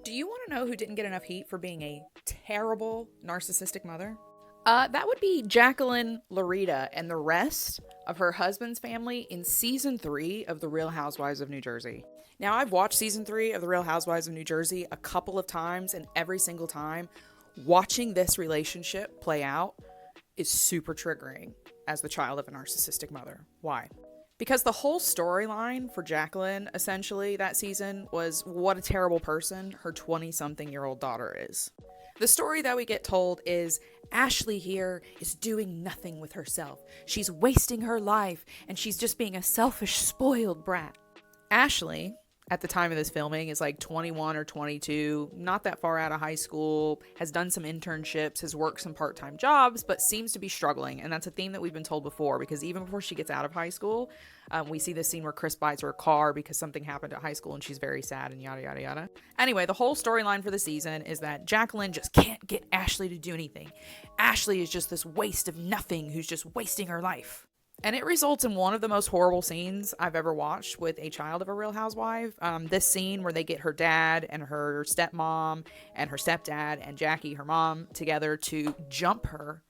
Do you want to know who didn't get enough heat for being a terrible narcissistic mother? That would be Jacqueline Larita and the rest of her husband's family in season 3 of The Real Housewives of New Jersey. Now, I've watched season 3 of The Real Housewives of New Jersey a couple of times, and every single time, watching this relationship play out is super triggering as the child of a narcissistic mother. Why? Because the whole storyline for Jacqueline, essentially, that season was what a terrible person her 20-something-year-old daughter is. The story that we get told is Ashley here is doing nothing with herself. She's wasting her life, and she's just being a selfish, spoiled brat. Ashley, at the time of this filming, is like 21 or 22, not that far out of high school, has done some internships, has worked some part-time jobs, but seems to be struggling. And that's a theme that we've been told before, because even before she gets out of high school, we see this scene where Chris buys her a car because something happened at high school and she's very sad and yada, yada, yada. Anyway, the whole storyline for the season is that Jacqueline just can't get Ashley to do anything. Ashley is just this waste of nothing who's just wasting her life. And it results in one of the most horrible scenes I've ever watched with a child of a Real Housewife. This scene where they get her dad and her stepmom and her stepdad and Jackie, her mom, together to jump her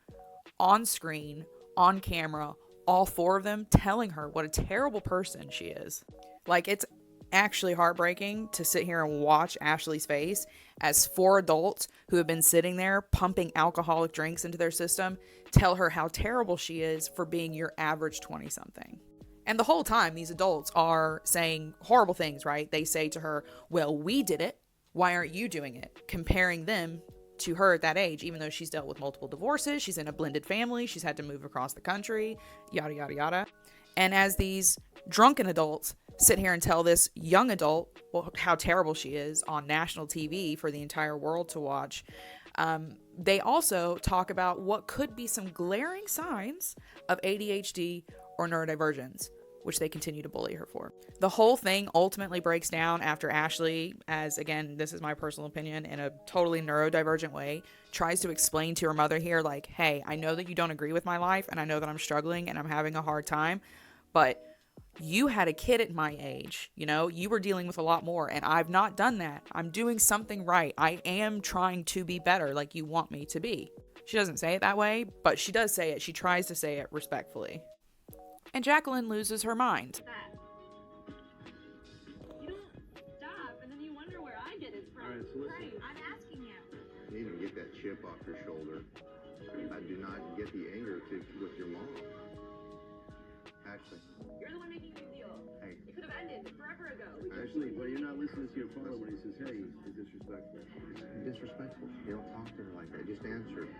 on screen, on camera, all four of them, telling her what a terrible person she is. Like, it's actually heartbreaking to sit here and watch Ashley's face as four adults who have been sitting there pumping alcoholic drinks into their system tell her how terrible she is for being your average 20-something. And the whole time, these adults are saying horrible things, right? They say to her, well, we did it. Why aren't you doing it? Comparing them to her at that age, even though she's dealt with multiple divorces, she's in a blended family, she's had to move across the country, yada, yada, yada. And as these drunken adults sit here and tell this young adult how terrible she is on national TV for the entire world to watch, they also talk about what could be some glaring signs of ADHD or neurodivergence, which they continue to bully her for. The whole thing ultimately breaks down after Ashley, as again, this is my personal opinion, in a totally neurodivergent way, tries to explain to her mother here, like, hey, I know that you don't agree with my life, and I know that I'm struggling and I'm having a hard time, but you had a kid at my age, you were dealing with a lot more, and I've not done that. I'm doing something right. I am trying to be better like you want me to be. She doesn't say it that way, but she does say it. She tries to say it respectfully. And Jacqueline loses her mind. You don't stop, and then you wonder where I get it from. All right, so listen. Right, I'm asking you. You need to get that chip off your shoulder. I do not get the anger with your mom. Ashley. You're the one making a big deal. Hey. It could have ended forever ago. Ashley, well, you're not listening to your father when he says, hey, he's disrespectful. Disrespectful. You don't talk to her like that. Just answer.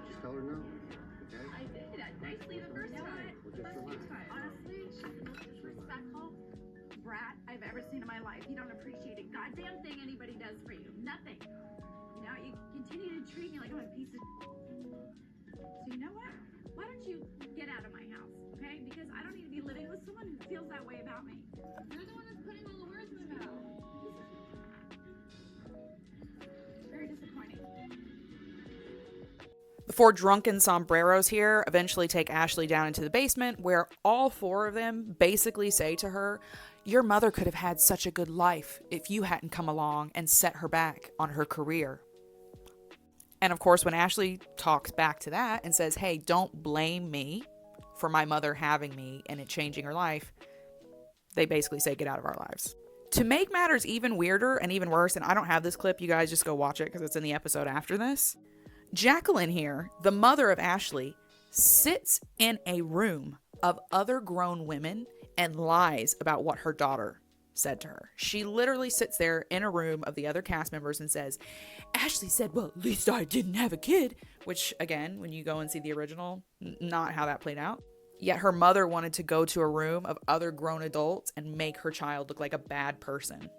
Just tell her no. Okay? I did that nicely the first time. Well, just relax. Honestly, she's the most disrespectful brat I've ever seen in my life. You don't appreciate a goddamn thing anybody does for you. Nothing. You continue to treat me like I'm a piece of. So you know what? Why don't you get out of my house, okay? Because I don't need to be living with someone who feels that way about me. You're the one that's putting all the words in my mouth. Very disappointing. The four drunken sombreros here eventually take Ashley down into the basement, where all four of them basically say to her, your mother could have had such a good life if you hadn't come along and set her back on her career. And of course, when Ashley talks back to that and says, hey, don't blame me for my mother having me and it changing her life, they basically say, get out of our lives. To make matters even weirder and even worse, and I don't have this clip, you guys just go watch it because it's in the episode after this, Jacqueline here, the mother of Ashley, sits in a room of other grown women and lies about what her daughter said to her. She literally sits there in a room of the other cast members and says, Ashley said, well, at least I didn't have a kid, which again, when you go and see the original, not how that played out. Yet her mother wanted to go to a room of other grown adults and make her child look like a bad person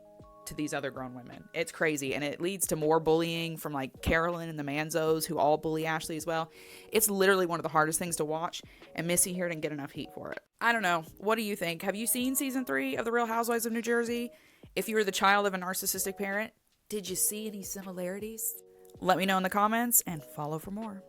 to these other grown women. It's crazy, and it leads to more bullying from like Carolyn and the Manzos, who all bully Ashley as well. It's literally one of the hardest things to watch, and Missy here didn't get enough heat for it. I don't know. What do you think? Have you seen season 3 of The Real Housewives of New Jersey? If you were the child of a narcissistic parent, did you see any similarities? Let me know in the comments and follow for more.